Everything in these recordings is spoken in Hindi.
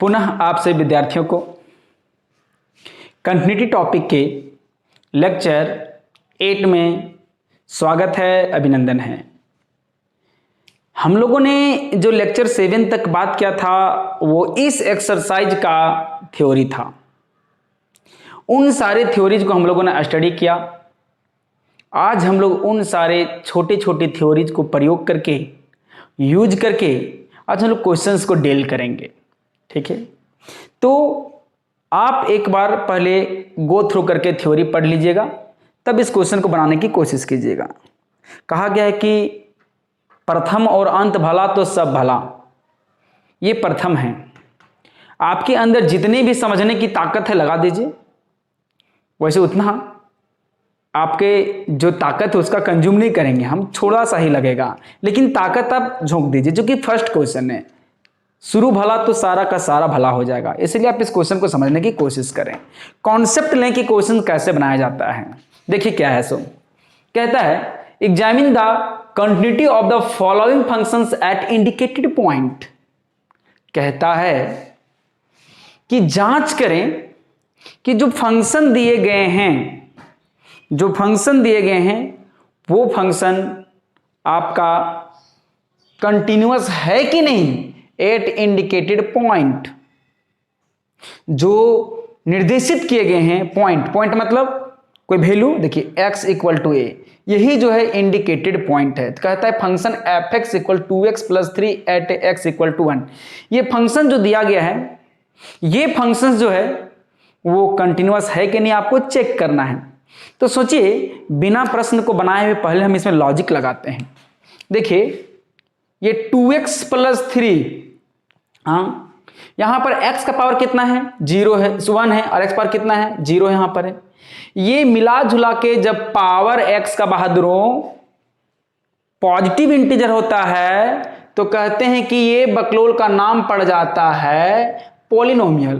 पुनः आप सभी विद्यार्थियों को कंटिन्यूटी टॉपिक के लेक्चर 8 में स्वागत है, अभिनंदन है। हम लोगों ने जो लेक्चर 7 तक बात किया था वो इस एक्सरसाइज का थ्योरी था। उन सारे थ्योरीज को हम लोगों ने स्टडी किया। आज हम लोग उन सारे छोटे छोटे थ्योरीज को प्रयोग करके यूज करके आज हम लोग क्वेश्चंस को डील करेंगे। ठीक है, तो आप एक बार पहले गो थ्रू करके थ्योरी पढ़ लीजिएगा, तब इस क्वेश्चन को बनाने की कोशिश कीजिएगा। कहा गया है कि प्रथम और अंत भला तो सब भला। ये प्रथम है। आपके अंदर जितनी भी समझने की ताकत है लगा दीजिए। वैसे उतना आपके जो ताकत है उसका कंज्यूम नहीं करेंगे हम, थोड़ा सा ही लगेगा, लेकिन ताकत आप झोंक दीजिए, जो कि फर्स्ट क्वेश्चन है। शुरू भला तो सारा का सारा भला हो जाएगा। इसलिए आप इस क्वेश्चन को समझने की कोशिश करें। कॉन्सेप्ट लें कि क्वेश्चन कैसे बनाया जाता है। देखिए क्या है। सो कहता है examine the continuity of the following functions eight indicated point. कहता है कि जांच करें कि जो फंक्शन दिए गए हैं वो फंक्शन आपका कंटिन्यूअस है कि नहीं एट इंडिकेटेड पॉइंट। जो निर्देशित किए गए हैं पॉइंट मतलब कोई वैल्यू, देखिए x इक्वल टू a, यही जो है इंडिकेटेड पॉइंट है। तो कहता है function f(x) equal 2x plus 3 at x equal to 1। ये फंक्शन जो दिया गया है, ये फंक्शन जो है वो कंटिन्यूअस है कि नहीं आपको चेक करना है। तो सोचिए, बिना प्रश्न को बनाए हुए पहले हम इसमें लॉजिक लगाते हैं। देखिए ये 2x प्लस 3, हाँ यहां पर x का पावर कितना है 0 है, 1 है, और x पावर कितना है 0 है, यहां पर है। ये मिला जुला के जब पावर x का बहादुरों पॉजिटिव इंटीजर होता है तो कहते हैं कि ये बकलोल का नाम पड़ जाता है पॉलिनोमियल।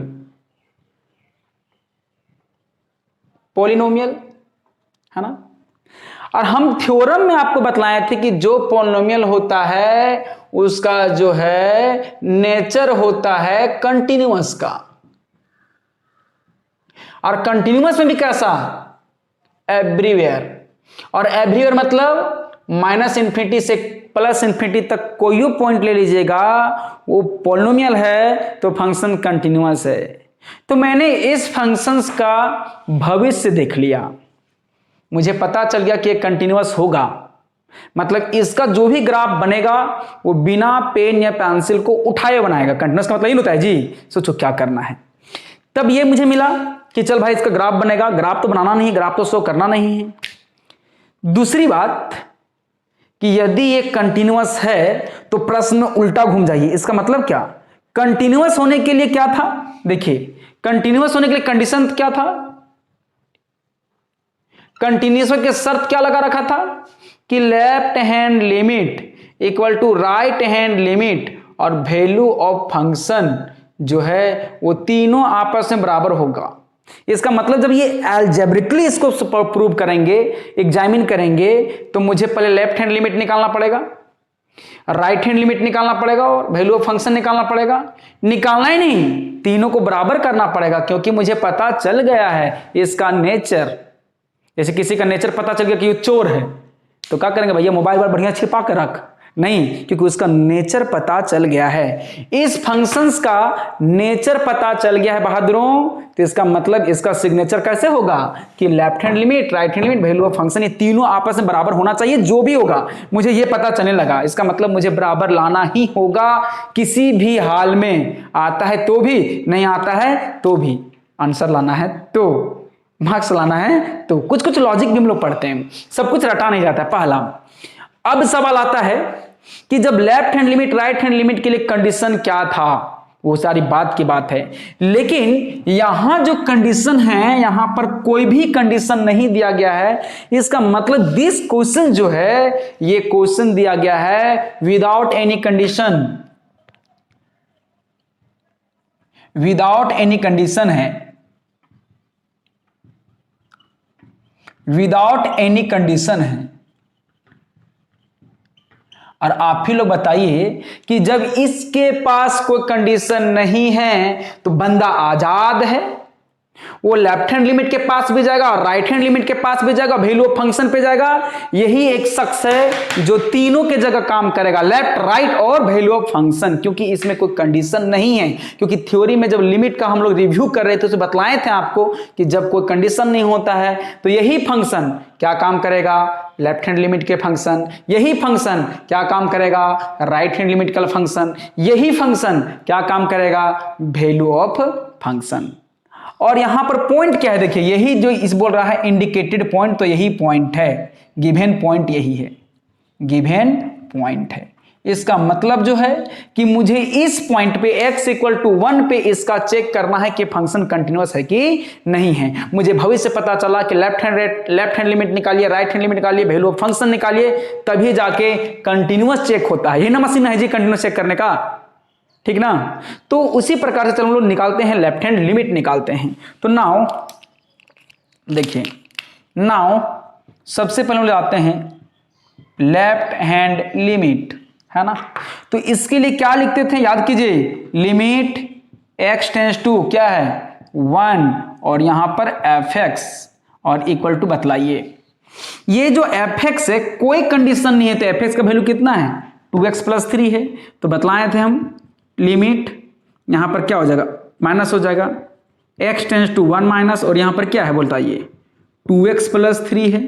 है ना। और हम थ्योरम में आपको बतलाए थे कि जो पॉलिनोमियल होता है उसका जो है नेचर होता है कंटिन्यूअस का। और कंटिन्यूअस में भी कैसा, एवरीवेयर। और एवरीवेयर मतलब -∞ से +∞ तक कोई पॉइंट ले लीजिएगा, वो पॉलिनोमियल है तो फंक्शन कंटिन्यूअस है। तो मैंने इस फंक्शंस का भविष्य देख लिया, मुझे पता चल गया कि ये कंटिन्यूअस होगा। मतलब इसका जो भी ग्राफ बनेगा वो बिना पेन या पेंसिल को उठाए बनाएगा। कंटिन्यूअस का मतलब ये होता है जी, सोचो क्या करना है। तब ये मुझे मिला कि चल भाई इसका ग्राफ बनेगा। ग्राफ तो बनाना नहीं, ग्राफ तो शो करना नहीं है। दूसरी बात कि यदि ये कंटिन्यूअस है तो प्रश्न उल्टा घूम जाइए। इसका मतलब क्या, कंटिन्यूअस होने के लिए क्या था, देखिए कंटिन्यूअस होने के लिए कंडीशन क्या था, कंटिन्यूअस के शर्त क्या लगा रखा था कि left hand limit equal to right hand limit और वैल्यू ऑफ फंक्शन जो है वो तीनों आपस में बराबर होगा। इसका मतलब जब ये अलजेब्रिकली इसको प्रूव करेंगे, एग्जामिन करेंगे, तो मुझे पहले लेफ्ट हैंड लिमिट निकालना पड़ेगा, राइट हैंड लिमिट निकालना पड़ेगा और वैल्यू ऑफ फंक्शन निकालना पड़ेगा। निकालना ही नहीं, तीनों को बराबर करना पड़ेगा, क्योंकि मुझे पता चल गया है इसका नेचर। जैसे किसी का नेचर पता चल गया कि ये चोर है, तो क्या करेंगे, भैया मोबाइल पर बढ़िया छिपा कर रख, नहीं, क्योंकि उसका नेचर पता चल गया है। इस फंक्शंस का नेचर पता चल गया है बहादुरों, तो इसका मतलब इसका सिग्नेचर कैसे होगा कि left hand limit, right hand limit, value of function, ये तीनों आपस में बराबर होना चाहिए। जो भी होगा मुझे ये पता चलने लगा, इसका मतलब मुझे बराबर लाना ही होगा किसी भी हाल में। आता है तो भी, नहीं आता है तो भी, आंसर लाना है तो, मार्क्स लाना है तो। कुछ कुछ लॉजिक भी हम लोग पढ़ते हैं, सब कुछ रटा नहीं जाता है। पहला, अब सवाल आता है कि जब left hand limit, right hand limit के लिए कंडीशन क्या था, वो सारी बात की बात है। लेकिन यहां जो कंडीशन है, यहां पर कोई भी कंडीशन नहीं दिया गया है। इसका मतलब दिस क्वेश्चन जो है, ये क्वेश्चन दिया गया है without any condition, without any condition है, विदाउट एनी कंडीशन है। और आप ही लोग बताइए कि जब इसके पास कोई कंडीशन नहीं है तो बंदा आजाद है, वो लेफ्ट हैंड लिमिट के पास भी जाएगा और राइट हैंड लिमिट के पास भी जाएगा, वैल्यू ऑफ फंक्शन पे जाएगा। यही एक शख्स है जो तीनों के जगह काम करेगा, लेफ्ट राइट और वैल्यू ऑफ फंक्शन, क्योंकि इसमें कोई कंडीशन नहीं है। क्योंकि थ्योरी में जब लिमिट का हम लोग रिव्यू कर रहे थे तो बतलाए थे आपको कि जब कोई कंडीशन नहीं होता है तो यही फंक्शन क्या काम करेगा, लेफ्ट हैंड लिमिट के फंक्शन, यही फंक्शन क्या काम करेगा, राइट हैंड लिमिट का फंक्शन, यही फंक्शन क्या काम करेगा, वैल्यू ऑफ फंक्शन। और यहां पर पॉइंट क्या है, देखिए यही जो इस बोल रहा है इंडिकेटेड पॉइंट, तो यही पॉइंट है, गिवन पॉइंट यही है, गिवन पॉइंट है। इसका मतलब जो है कि मुझे इस पॉइंट पे x इक्वल टू 1 पे इसका चेक करना है कि फंक्शन कंटिन्यूअस है कि नहीं है। मुझे भविष्य पता चला कि लेफ्ट हैंड लिमिट निकालिए, राइट हैंड लिमिट निकालिए, वैल्यू ऑफ फंक्शन निकालिए, तभी जाके कंटिन्यूअस चेक होता है। यही ना मशीन है जी कंटिन्यूअस चेक करने का, ठीक ना। तो उसी प्रकार से चलो हम लोग निकालते हैं, लेफ्ट हैंड लिमिट निकालते हैं। तो नाउ देखिए, नाउ सबसे पहले हम लोग आते हैं लेफ्ट हैंड लिमिट, है ना। तो इसके लिए क्या लिखते थे, याद कीजिए, लिमिट x टेंस टू क्या है 1 और यहां पर fx और इक्वल टू बतलाइए। ये जो fx है कोई कंडीशन नहीं है, तो fx का वैल्यू कितना है 2x प्लस 3 है। तो बतलाए थे हम लिमिट यहां पर क्या हो जाएगा, माइनस हो जाएगा, x टेंस टू 1 माइनस, और यहां पर क्या है बोलता है ये 2x प्लस 3 है।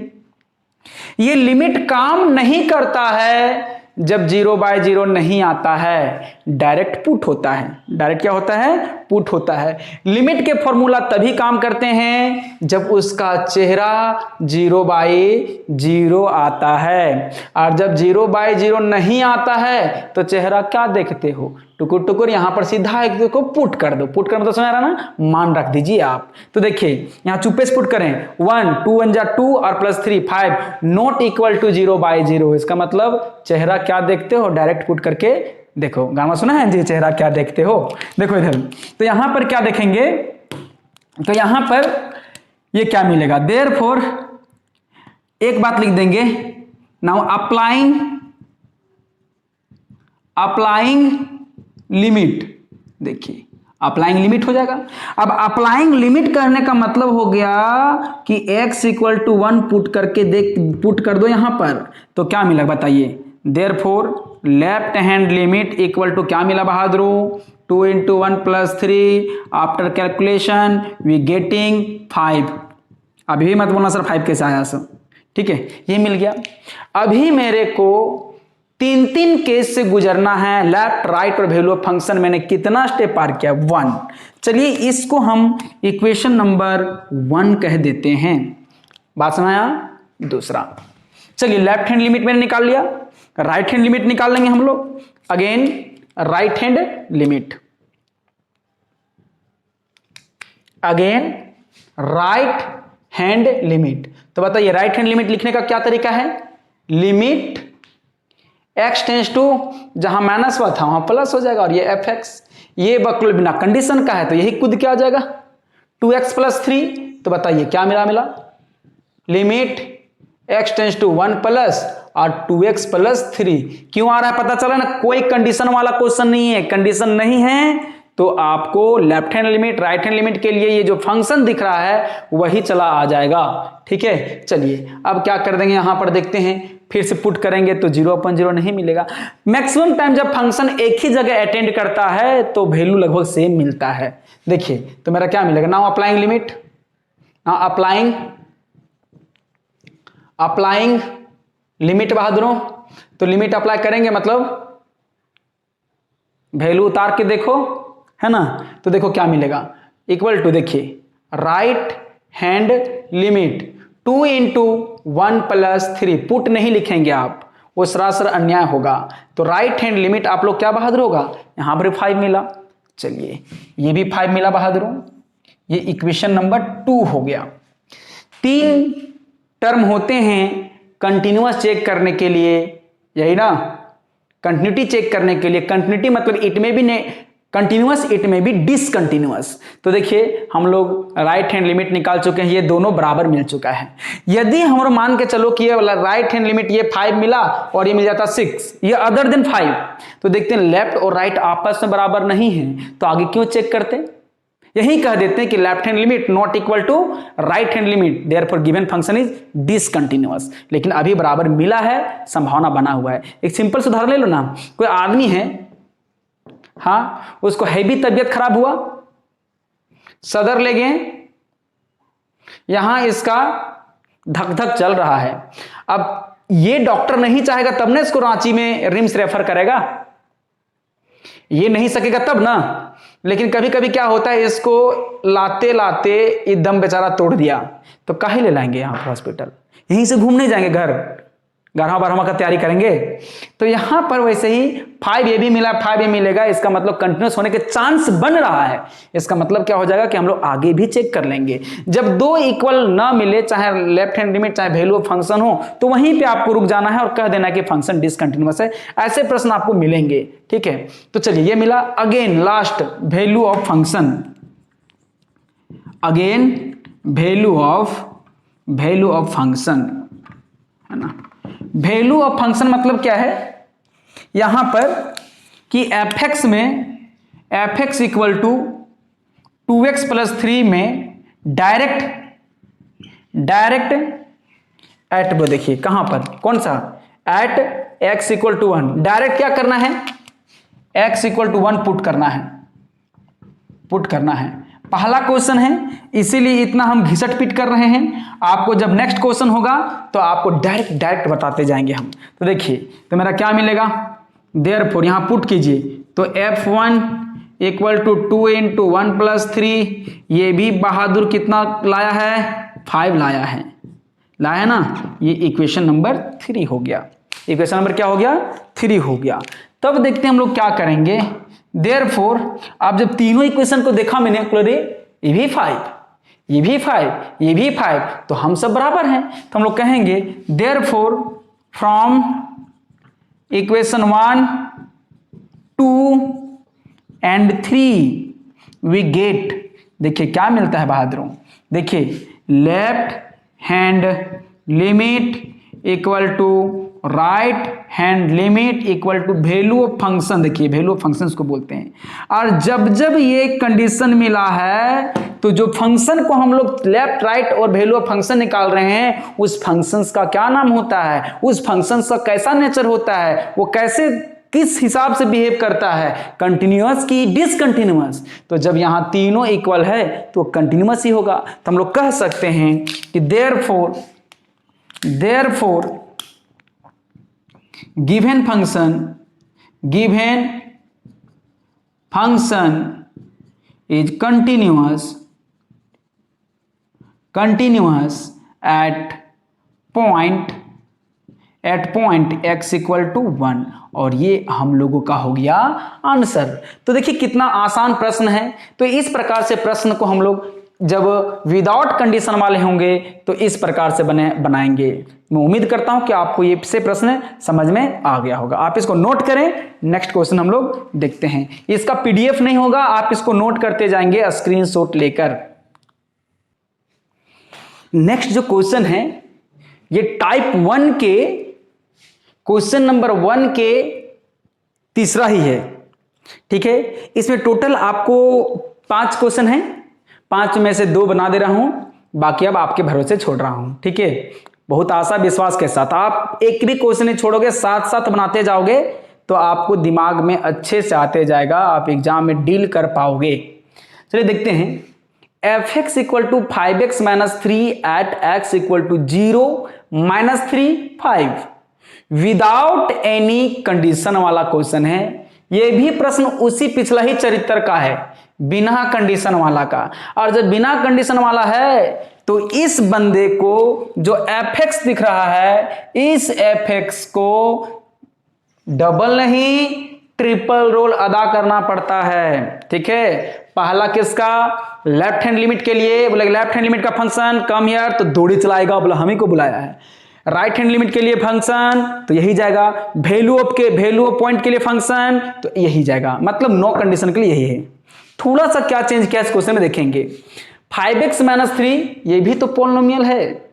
ये लिमिट काम नहीं करता है जब 0/0 नहीं आता है, डायरेक्ट पुट होता है। डायरेक्ट क्या होता है, पुट होता है। लिमिट के फॉर्मूला तभी काम करते हैं जब उसका चेहरा 0/0 आता है, और जब 0/0 नहीं आता है तो चेहरा क्या देखते हो, टुकुर टुकुर। यहां पर सीधा एक को पुट कर दो, पुट करना तो समझ रहा ना, मान रख दीजिए आप। तो देखिए यहां चुप्पे से पुट करें 1 2 1 जा 2 और प्लस 3 5 नॉट इक्वल टू 0/0। इसका मतलब चेहरा क्या देखते हो, डायरेक्ट पुट करके देखो। गाना सुना है जी, चेहरा क्या देखते हो, देखो इधर। तो यहां पर क्या देखेंगे, तो यहां पर ये क्या मिलेगा, देयरफॉर एक बात लिख देंगे, नाउ अप्लाइंग लिमिट। देखिए अप्लाइंग लिमिट हो जाएगा। अब अप्लाइंग लिमिट करने का मतलब हो गया कि x इक्वल टू 1 पुट करके पुट कर दो यहां पर, तो क्या मिला बताइए, therefore left hand limit equal to क्या मिला बहादुरों, 2 × 1 + 3 आफ्टर कैलकुलेशन वी गेटिंग 5। अभी भी मत बोलना सर 5 कैसे आया सर, ठीक है, ये मिल गया। अभी मेरे को 3 केस से गुजरना है, लेफ्ट राइट और वैल्यू ऑफ फंक्शन। मैंने कितना स्टेप पार किया 1। चलिए इसको हम इक्वेशन नंबर 1 कह देते हैं। बात समझाया। दूसरा, चलिए लेफ्ट हैंड लिमिट मैंने निकाल लिया, राइट हैंड लिमिट निकाल लेंगे हम लोग। Again right hand limit, again right hand limit. तो बताइए राइट हैंड लिमिट लिखने का क्या तरीका है, लिमिट x टेंस टू जहां माइनस हुआ था वहां प्लस हो जाएगा, और ये fx ये बकल बिना कंडीशन का है तो यही खुद क्या आ जाएगा 2x + 3। तो बताइए क्या मिला limit x tends to 1 plus और 2x + 3। क्यों आ रहा है पता चला ना, कोई कंडीशन वाला क्वेश्चन नहीं है। कंडीशन नहीं है तो आपको left hand limit right hand limit के लिए ये जो फंक्शन दिख रहा है वही चला आ जाएगा, ठीक है। चलिए अब क्या कर देंगे, यहां पर देखते हैं, फिर से पुट करेंगे तो 0/0 नहीं मिलेगा। मैक्सिमम टाइम जब फंक्शन एक ही जगह अटेंड करता है तो वैल्यू लगभग सेम मिलता है। देखिए तो मेरा क्या मिलेगा, now applying limit, applying limit बहादुरों। तो लिमिट अप्लाई करेंगे मतलब वैल्यू उतार के देखो, है ना। तो देखो क्या मिलेगा, इक्वल टू देखिए राइट हैंड लिमिट 2 × 1 + 3। पुट नहीं लिखेंगे आप, वो सरासर अन्याय होगा। तो राइट हैंड लिमिट आप लोग क्या बहादुर होगा, यहां पर 5 मिला। चलिए ये भी 5 मिला बहादुरों, ये इक्वेशन नंबर 2 हो गया। 3 टर्म होते हैं कंटिन्यूअस चेक करने के लिए, यही ना, कंटिन्यूटी चेक करने के लिए। कंटिन्यूटी मतलब इट में भी कंटिन्यूअस, इट में बी डिसकंटिन्यूअस। तो देखिए हम लोग राइट हैंड लिमिट निकाल चुके हैं, ये दोनों बराबर मिल चुका है। यदि हम मान के चलो कि ये वाला राइट हैंड लिमिट ये 5 मिला और ये मिल जाता 6, ये अदर देन 5, तो देखते हैं लेफ्ट और राइट आपस में बराबर नहीं है, तो आगे क्यों चेक करते हैं, यही कह देते हैं कि left hand limit not equal to right hand limit, therefore given function is discontinuous. लेकिन अभी बराबर मिला है, संभावना बना हुआ है। एक सिंपल सा उदाहरण ले लो ना, कोई आदमी है, हाँ, उसको हैवी तबीयत खराब हुआ, सदर ले गए, यहां इसका धक धक चल रहा है। अब ये डॉक्टर नहीं चाहेगा तब ना इसको रांची में रिम्स रेफर करेगा, ये नहीं सकेगा तब ना। लेकिन कभी कभी क्या होता है, इसको लाते लाते एकदम बेचारा तोड़ दिया, तो काहे ले लाएंगे यहाँ हॉस्पिटल, यहीं से घूमने जाएंगे, घर ग्यारहवा बारहवा का तैयारी करेंगे। तो यहां पर वैसे ही 5 ये भी मिला, 5 ये मिलेगा, इसका मतलब कंटिन्यूस होने के चांस बन रहा है। इसका मतलब क्या हो जाएगा कि हम लोग आगे भी चेक कर लेंगे। जब दो इक्वल ना मिले, चाहे लेफ्ट हैंड लिमिट चाहे वैल्यू ऑफ फंक्शन हो, तो वहीं पे आपको रुक जाना है और कह देना कि फंक्शन डिसकंटिन्यूअस है। ऐसे प्रश्न आपको मिलेंगे, ठीक है। तो चलिए ये मिला। Again last value of function, again value of function, है ना। वैल्यू ऑफ फंक्शन मतलब क्या है, यहां पर कि fx में fx equal to 2x plus 3 में डायरेक्ट एट, वो देखिए कहां पर, कौन सा, at x equal to 1, direct क्या करना है, x इक्वल टू 1 पुट करना है। पहला क्वेश्चन है, इसीलिए इतना हम घिसट पिट कर रहे हैं। आपको जब नेक्स्ट क्वेश्चन होगा तो आपको डायरेक्ट बताते जाएंगे हम। तो देखिए, तो मेरा क्या मिलेगा, देयरफॉर यहां पुट कीजिए, तो f1 equal to 2 into 1 plus 3, ये भी बहादुर कितना लाया है, 5 लाया है ना। ये इक्वेशन नंबर 3 हो गया। इक्वेशन नंबर क्या हो गया, 3 हो गया। तब देखते हैं हम लोग क्या करेंगे। देयरफॉर अब जब तीनों इक्वेशन को देखा मैंने, ये भी 5, ये भी 5, ये भी 5, तो हम सब बराबर हैं। तो हम लोग कहेंगे therefore from equation 1, 2 and 3 we get, देखिए क्या मिलता है बहादुरों, देखिए left hand limit equal to right hand limit equal to value of function. देखिए वैल्यू ऑफ फंक्शन को बोलते हैं। और जब जब ये कंडीशन मिला है, तो जो फंक्शन को हम लोग लेफ्ट राइट और वैल्यू ऑफ फंक्शन निकाल रहे हैं, उस फंक्शन का क्या नाम होता है, उस फंक्शन का कैसा नेचर होता है, वो कैसे किस हिसाब से बिहेव करता है, कंटिन्यूअस की डिसकंटिन्यूअस। तो जब यहां तीनों इक्वल है तो कंटिन्यूअस ही होगा। तो हम लोग कह सकते हैं कि therefore given function is continuous at point x equal to 1, और ये हम लोगों का हो गया आंसर। तो देखिए कितना आसान प्रश्न है। तो इस प्रकार से प्रश्न को हम लोग जब विदाउट कंडीशन वाले होंगे तो इस प्रकार से बनाएंगे। मैं उम्मीद करता हूं कि आपको ये से प्रश्न समझ में आ गया होगा। आप इसको नोट करें। नेक्स्ट क्वेश्चन हम लोग देखते हैं। इसका पीडीएफ नहीं होगा, आप इसको नोट करते जाएंगे स्क्रीनशॉट लेकर। नेक्स्ट जो क्वेश्चन है, ये टाइप 1 के क्वेश्चन नंबर 1 के तीसरा ही है, ठीक है। इसमें टोटल आपको 5 क्वेश्चन है, 5 में से 2 बना दे रहा हूं, बाकी अब आपके भरोसे छोड़ रहा हूं, ठीक है। बहुत आशा विश्वास के साथ आप एक भी क्वेश्चन नहीं छोड़ोगे, साथ साथ बनाते जाओगे तो आपको दिमाग में अच्छे से आते जाएगा, आप एग्जाम में डील कर पाओगे। चलिए देखते हैं। fx equal to 5x minus 3 at x equal to 0 minus 3 5 without any condition वाला क्वेश्चन है। यह भी प्रश्न उसी पिछला ही चरित्र का है, बिना कंडीशन वाला का। और जब बिना कंडीशन वाला है तो इस बंदे को जो fx दिख रहा है, इस fx को डबल नहीं ट्रिपल रोल अदा करना पड़ता है, ठीक है। पहला किसका, लेफ्ट हैंड लिमिट के लिए बोले लेफ्ट हैंड लिमिट का फंक्शन कम हियर, तो दौड़ी चलाएगा, बोला हम ही को बुलाया है। राइट हैंड लिमिट के लिए फंक्शन तो यही जाएगा, वैल्यू ऑफ पॉइंट के लिए फंक्शन तो यही जाएगा, मतलब नो कंडीशन के लिए यही है। थोड़ा सा क्या चेंज किया इस क्वेश्चन में देखेंगे, 5x - 3 ये भी तो पॉलिनोमियल है,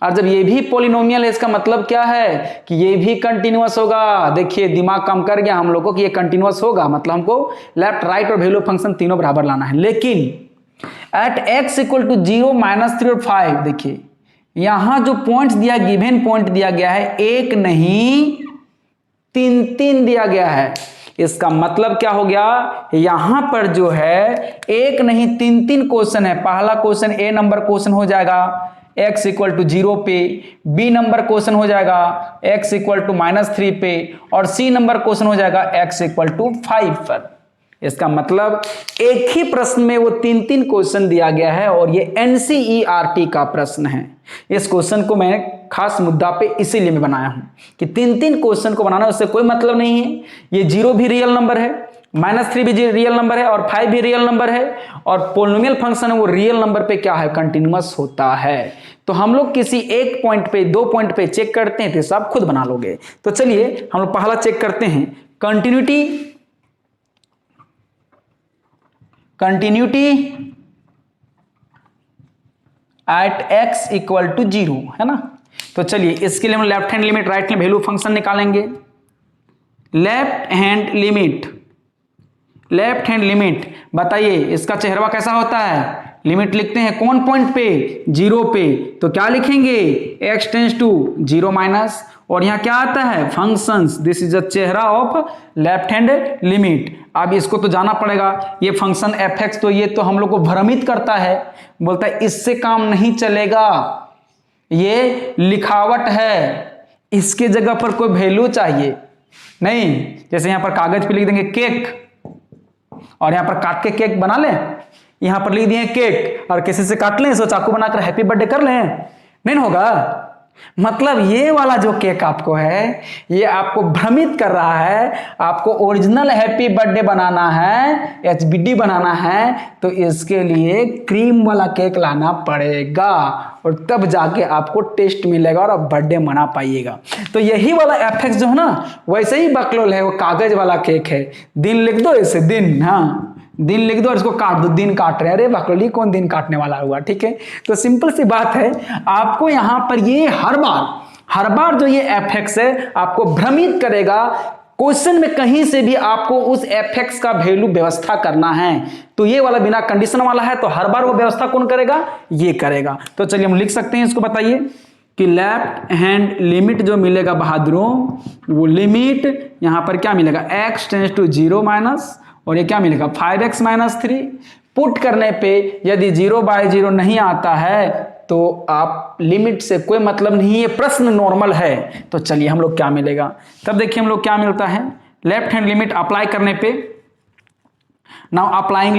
और जब ये भी पॉलिनोमियल है इसका मतलब क्या है कि ये भी कंटिन्यूअस होगा। देखिए दिमाग काम कर गया हम लोगों को कि ये कंटिन्यूअस होगा, मतलब हमको लेफ्ट राइट और वैल्यू फंक्शन तीनों बराबर लाना है। लेकिन एट x = 0, -3 और 5, देखिए यहां जो पॉइंट्स दिया, गिवन पॉइंट दिया गया है, एक नहीं 3 दिया गया है। इसका मतलब क्या हो गया, यहां पर जो है एक नहीं 3 क्वेश्चन है। पहला क्वेश्चन ए नंबर क्वेश्चन हो जाएगा x = 0 पे, बी नंबर क्वेश्चन हो जाएगा x = -3 पे, और सी नंबर क्वेश्चन हो जाएगा x = 5 पर। इसका मतलब एक ही प्रश्न में वो 3 क्वेश्चन दिया गया है, और ये NCERT का प्रश्न है। इस क्वेश्चन को मैं खास मुद्दा पे इसीलिए मैं बनाया हूं कि 3 क्वेश्चन को बनाना उससे कोई मतलब नहीं है। ये 0 भी रियल नंबर है, -3 भी रियल नंबर है, और 5 भी रियल नंबर है, और पोलिनोमियल फंक्शन है वो रियल नंबर पे क्या है, कंटिन्यूअस होता है। तो हम लोग किसी एक पॉइंट पे, 2 पॉइंट पे चेक करते हैं तो सब खुद बना लोगे। तो चलिए हम लोग पहला चेक करते हैं, कंटिन्यूटी एट x = 0 है ना। तो चलिए इसके लिए हम left hand limit, right hand value function निकालेंगे। लेफ्ट हैंड लिमिट बताइए इसका चेहरा कैसा होता है, लिमिट लिखते हैं कौन पॉइंट पे, 0 पे, तो क्या लिखेंगे x टेंड्स टू 0 और यहां क्या आता है फंक्शंस, दिस इज द चेहरा ऑफ लेफ्ट हैंड लिमिट। अब इसको तो जाना पड़ेगा, ये फंक्शन fx तो ये तो हम लोग को भ्रमित करता है, बोलता है इससे काम नहीं चलेगा, ये लिखावट है, इसके जगह पर कोई वैल्यू चाहिए नहीं। जैसे यहां पर कागज पे लिख देंगे केक, और यहां पर काट के केक बना लें, यहां पर लिख दिए केक और किसी से काट लें, इसको चाकू बनाकर हैप्पी बर्थडे कर लें, नहीं होगा। मतलब ये वाला जो केक आपको है ये आपको भ्रमित कर रहा है, आपको ओरिजिनल हैप्पी बर्थडे बनाना है, HBD बनाना है, तो इसके लिए क्रीम वाला केक लाना पड़ेगा, और तब जाके आपको टेस्ट मिलेगा और आप बर्थडे मना पाइएगा। तो यही वाला fx जो है ना वैसे ही बकलोल है, वो कागज वाला केक है। दिन लिख दो इसे, दिन, हाँ दिन लिख दो और इसको काट दो, दिन काट रहे हैं, अरे बकलोली कौन दिन काटने वाला हुआ, ठीक है। तो सिंपल सी बात है, आपको यहां पर ये हर बार जो ये fx है आपको भ्रमित करेगा। क्वेश्चन में कहीं से भी आपको उस fx का वैल्यू व्यवस्था करना है, तो ये वाला बिना कंडीशन वाला है, तो हर बार वो व्यवस्था कौन करेगा, ये करेगा। तो चलिए हम लिख सकते हैं इसको, बताइए कि लेफ्ट हैंड लिमिट जो मिलेगा बहादुरों, वो लिमिट यहां पर क्या मिलेगा, x टेंड्स टू 0 और ये क्या मिलेगा 5x - 3। पुट करने पे यदि 0/0 नहीं आता है तो आप लिमिट से कोई मतलब नहीं, ये प्रश्न नॉर्मल है। तो चलिए हम लोग क्या मिलेगा, तब देखिए हम लोग क्या मिलता है, लेफ्ट हैंड लिमिट अप्लाई करने पे, नाउ अप्लाइंग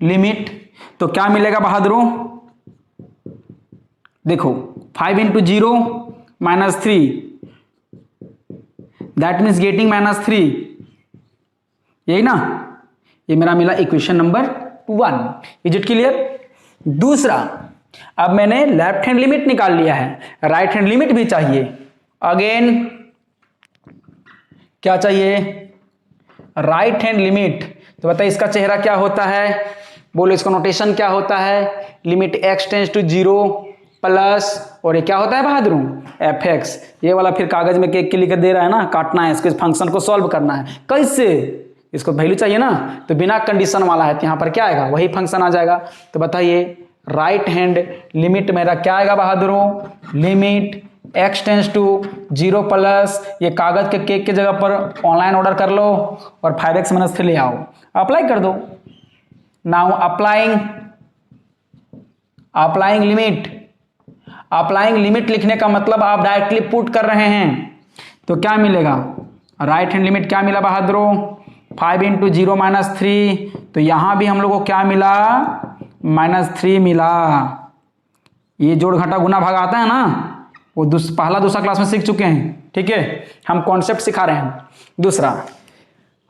लिमिट तो क्या मिलेगा बहादुरों, देखो 5 × 0 - 3 दैट मीन्स गेटिंग -3, यही ना, ये मेरा मिला equation number 1। Is it clear. दूसरा, अब मैंने लेफ्ट हैंड लिमिट निकाल लिया है, राइट हैंड लिमिट भी चाहिए। अगेन क्या चाहिए, राइट हैंड लिमिट। तो बताइए इसका चेहरा क्या होता है, बोलो इसका नोटेशन क्या होता है, limit x tends to 0 plus, और ये क्या होता है बहादुरों fx। ये वाला फिर कागज में केक के लिख दे रहा है ना, काटना है, इसके फंक्शन को सॉल्व करना है, कैसे, इसको वैल्यू चाहिए ना, तो बिना कंडीशन वाला है, तो यहां पर क्या आएगा, वही फंक्शन आ जाएगा। तो बताइए राइट हैंड लिमिट मेरा क्या आएगा बहादुरों, limit x tends to 0 plus, ये कागज के केक की जगह पर ऑनलाइन ऑर्डर कर लो और 5x - 3 ले आओ, अप्लाई कर दो। नाउ अप्लाइंग लिमिट लिखने का मतलब आप डायरेक्टली पुट कर रहे हैं, तो क्या मिलेगा, राइट हैंड लिमिट क्या मिला बहादुरों, 5 × 0 - 3, तो यहां भी हम लोग को क्या मिला, -3 मिला। ये जोड़ घटा गुना भाग आता है ना, वो पहला दूसरा क्लास में सीख चुके हैं, ठीक है, हम कॉन्सेप्ट सिखा रहे हैं। दूसरा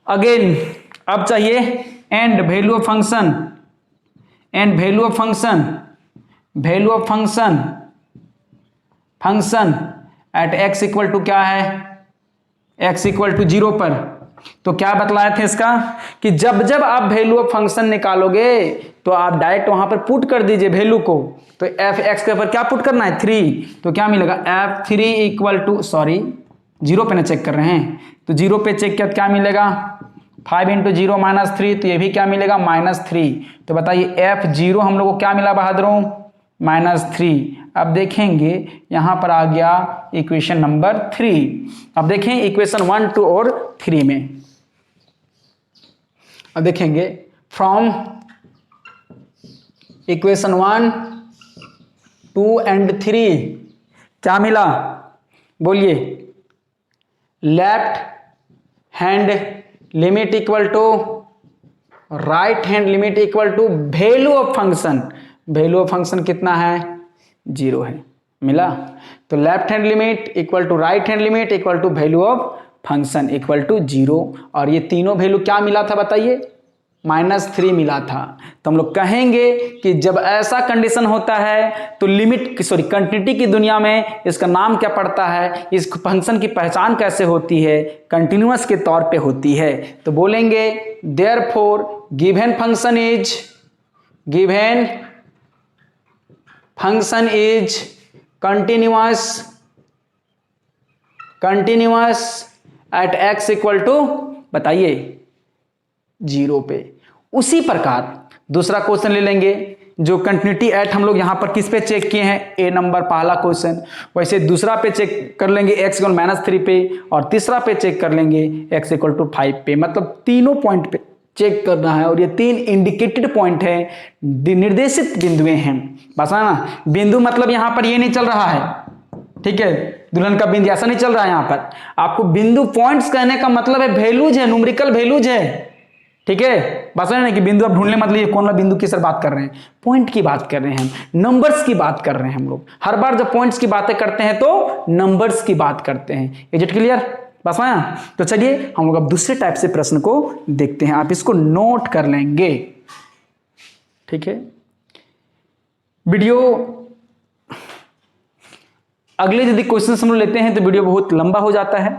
अगेन अब चाहिए and value of function and value of function at x equal to क्या है, x इक्वल टू 0 पर। तो क्या बतलाए थे इसका कि जब जब आप वैल्यू ऑफ फंक्शन निकालोगे तो आप डायरेक्ट वहां पर पुट कर दीजिए वैल्यू को। तो एफ एक्स के ऊपर क्या पुट करना है 3, तो क्या मिलेगा f3 इक्वल टू, सॉरी 0 पे ना चेक कर रहे हैं, तो 0 पे चेक किया क्या मिलेगा 5 इंटू 0 -3, तो ये भी क्या मिलेगा -3। तो बताइए f0 हम लोग को क्या मिला बहादुरों -3। अब देखेंगे यहां पर आ गया इक्वेशन नंबर 3। अब देखें इक्वेशन 1, 2 और 3 में, अब देखेंगे फ्रॉम इक्वेशन 1, 2 एंड 3 क्या मिला, बोलिए। Left hand limit equal to right hand limit equal to value of function. Value of function कितना है 0 है, मिला। तो left hand limit equal to right hand limit equal to value of function equal to 0, और ये तीनों वैल्यू क्या मिला था बताइए -3 मिला था। तो हम लोग कहेंगे कि जब ऐसा कंडीशन होता है तो कंटिन्यूटी की दुनिया में इसका नाम क्या पड़ता है, इस फंक्शन की पहचान कैसे होती है, कंटिन्यूअस के तौर पे होती है। तो बोलेंगे therefore given function is continuous at x equal to बताइए 0 पे। उसी प्रकार दूसरा क्वेश्चन ले लेंगे जो कंटिन्यूटी एट हम लोग यहां पर किस पे चेक किए हैं, ए नंबर पहला क्वेश्चन, वैसे दूसरा पे चेक कर लेंगे x इक्वल -3 पे, और तीसरा पे चेक कर लेंगे x इक्वल टू 5 पे। मतलब तीनों पॉइंट पे चेक करना है, और ये 3 इंडिकेटेड पॉइंट है, निर्देशित बिंदुएं हैं। बस है ना, बिंदु मतलब यहां पर ये नहीं चल रहा है, ठीक है, दुल्हन का बिंदु ऐसा नहीं चल रहा है। यहां पर आपको बिंदु पॉइंट्स कहने का मतलब है वैल्यूज है, न्यूमेरिकल वैल्यूज है, ठीक है। बस है ना कि बिंदु आप ढूंढने मतलब ये कौन सा बिंदु की सर बात कर रहे हैं, पॉइंट की बात कर रहे हैं हम, नंबर्स की बात कर रहे हैं हम लोग। हर बार जब पॉइंट्स की बातें करते हैं तो नंबर्स की बात करते हैं। इज इट क्लियर, बस आया। तो चलिए हम लोग अब दूसरे टाइप से प्रश्न को देखते हैं, आप इसको नोट कर लेंगे, ठीक है। वीडियो अगले यदि क्वेश्चन हम लोग लेते हैं तो वीडियो बहुत लंबा हो जाता है,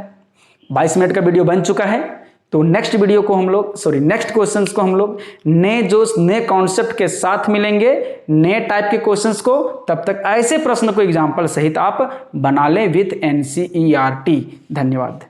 22 मिनट का वीडियो बन चुका है। तो नेक्स्ट क्वेश्चंस को हम लोग नए कॉन्सेप्ट के साथ मिलेंगे, नए टाइप के क्वेश्चंस को। तब तक ऐसे प्रश्न को एग्जाम्पल सहित आप बना लें विथ NCERT। धन्यवाद।